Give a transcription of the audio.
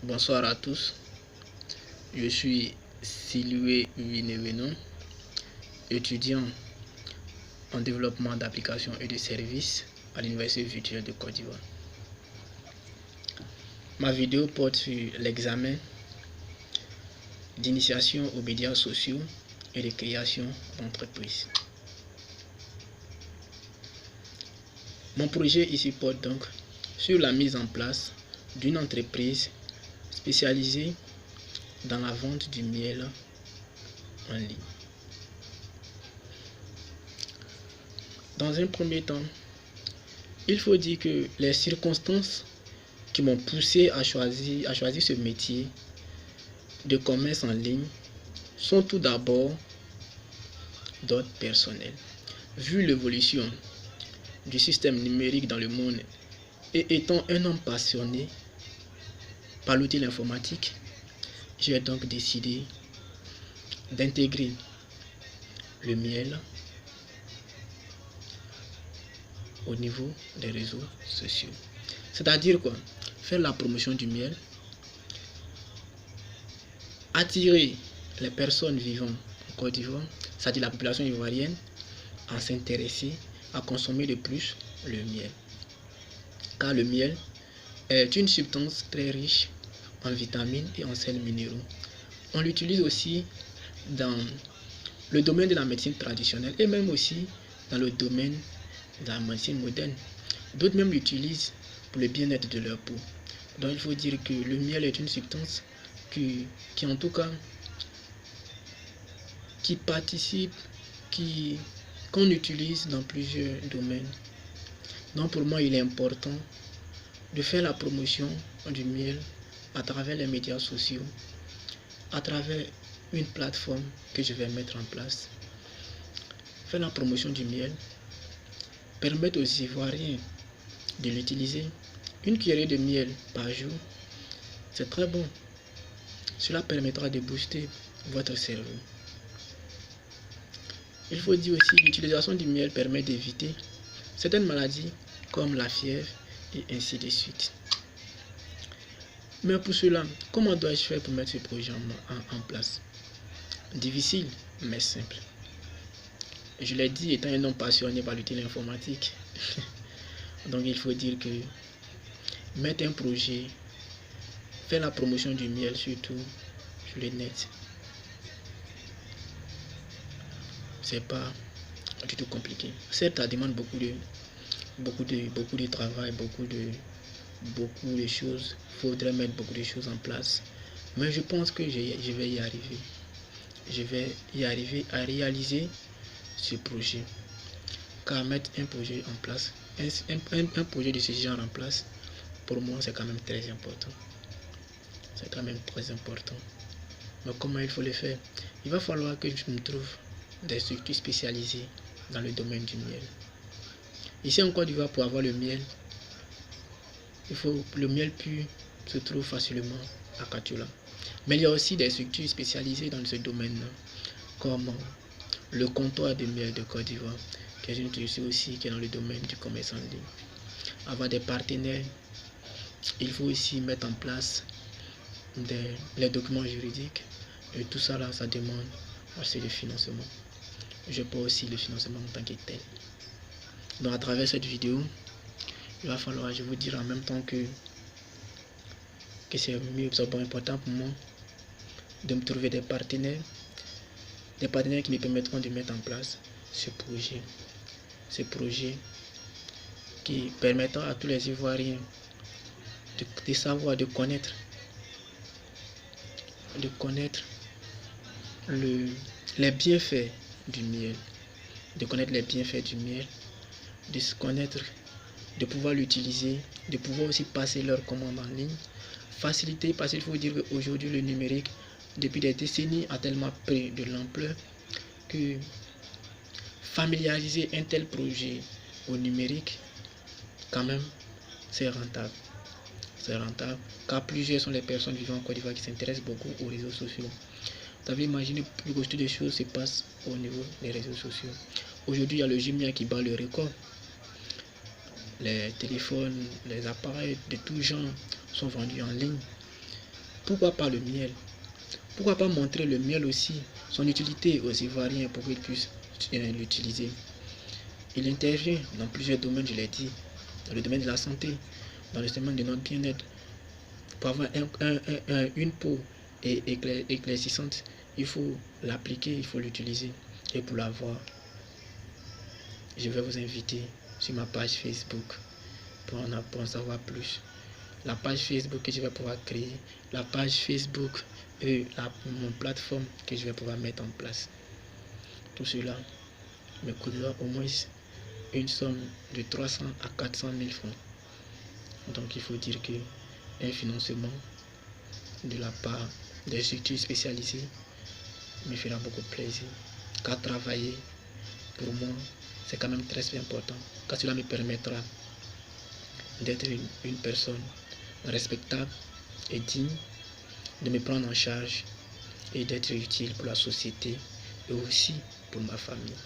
Bonsoir à tous, je suis Siloué Vinevenon, étudiant en développement d'applications et de services à l'Université virtuelle de Côte d'Ivoire. Ma vidéo porte sur l'examen d'initiation aux médias sociaux et de création d'entreprises. Mon projet ici porte donc sur la mise en place d'une entreprise spécialisée dans la vente du miel en ligne. Dans un premier temps, il faut dire que les circonstances qui m'ont poussé à choisir ce métier de commerce en ligne sont tout d'abord d'ordre personnel. Vu l'évolution du système numérique dans le monde et étant un homme passionné par l'outil informatique, j'ai donc décidé d'intégrer le miel au niveau des réseaux sociaux. C'est-à-dire quoi? Faire la promotion du miel, attirer les personnes vivant en Côte d'Ivoire, c'est-à-dire la population ivoirienne, à s'intéresser, à consommer de plus le miel. Car le miel est une substance très riche en vitamines et en sels minéraux. On l'utilise aussi dans le domaine de la médecine traditionnelle et même aussi dans le domaine de la médecine moderne. D'autres même l'utilisent pour le bien-être de leur peau. Donc il faut dire que le miel est une substance qui en tout cas, qui participe, qu'on utilise dans plusieurs domaines. Donc pour moi, il est important de faire la promotion du miel à travers les médias sociaux, à travers une plateforme que je vais mettre en place. Faire la promotion du miel, permettre aux Ivoiriens de l'utiliser. Une cuillerée de miel par jour, c'est très bon. Cela permettra de booster votre cerveau. Il faut dire aussi que l'utilisation du miel permet d'éviter certaines maladies comme la fièvre et ainsi de suite. Mais pour cela, comment dois-je faire pour mettre ce projet en place? Difficile, mais simple. Je l'ai dit, étant un homme passionné par l'outil informatique, donc il faut dire que mettre un projet, faire la promotion du miel surtout sur le net, c'est pas du tout compliqué. Certes, ça demande beaucoup de travail, beaucoup de choses. Il faudrait mettre beaucoup de choses en place. Mais je pense que je vais y arriver. Je vais y arriver à réaliser ce projet. Car mettre un projet en place, un projet de ce genre en place, pour moi, c'est quand même très important. C'est quand même très important. Mais comment il faut le faire? Il va falloir que je me trouve des structures spécialisées dans le domaine du miel. Ici en Côte d'Ivoire, pour avoir le miel, le miel pur se trouve facilement à Katoula. Mais il y a aussi des structures spécialisées dans ce domaine, comme le comptoir de miel de Côte d'Ivoire, qui est une structure aussi qui est dans le domaine du commerce en ligne. Avoir des partenaires, il faut aussi mettre en place les documents juridiques, et tout ça là, ça demande aussi le financement. Je peux aussi le financement en tant que tel. Donc à travers cette vidéo, il va falloir, je vous dire en même temps que c'est important pour moi de me trouver des partenaires qui me permettront de mettre en place ce projet qui permettra à tous les Ivoiriens de savoir, de connaître les bienfaits du miel, de connaître les bienfaits du miel, de se connaître, de pouvoir l'utiliser, de pouvoir aussi passer leurs commandes en ligne, faciliter, parce qu'il faut dire qu'aujourd'hui le numérique, depuis des décennies, a tellement pris de l'ampleur que familiariser un tel projet au numérique, quand même, c'est rentable. C'est rentable, car plusieurs sont les personnes vivant en Côte d'Ivoire qui s'intéressent beaucoup aux réseaux sociaux. Vous avez imaginé que beaucoup de choses se passent au niveau des réseaux sociaux. Aujourd'hui, il y a le Jumia qui bat le record. Les téléphones, les appareils de tout genre sont vendus en ligne. Pourquoi pas le miel? Pourquoi pas montrer le miel aussi, son utilité aux Ivoiriens pour qu'ils puissent l'utiliser? Il intervient dans plusieurs domaines, je l'ai dit, dans le domaine de la santé, dans le domaine de notre bien-être. Pour avoir une peau éclaircissante, il faut l'appliquer, il faut l'utiliser. Et pour l'avoir, je vais vous inviter sur ma page Facebook pour en savoir plus. La page Facebook que je vais pouvoir créer, la page Facebook et mon plateforme que je vais pouvoir mettre en place. Tout cela me coûtera au moins une somme de 300 à 400 000 francs. Donc il faut dire que un financement de la part des structures spécialisées me fera beaucoup plaisir. Car travailler, pour moi, c'est quand même très important. Car cela me permettra d'être une personne respectable et digne, de me prendre en charge et d'être utile pour la société et aussi pour ma famille.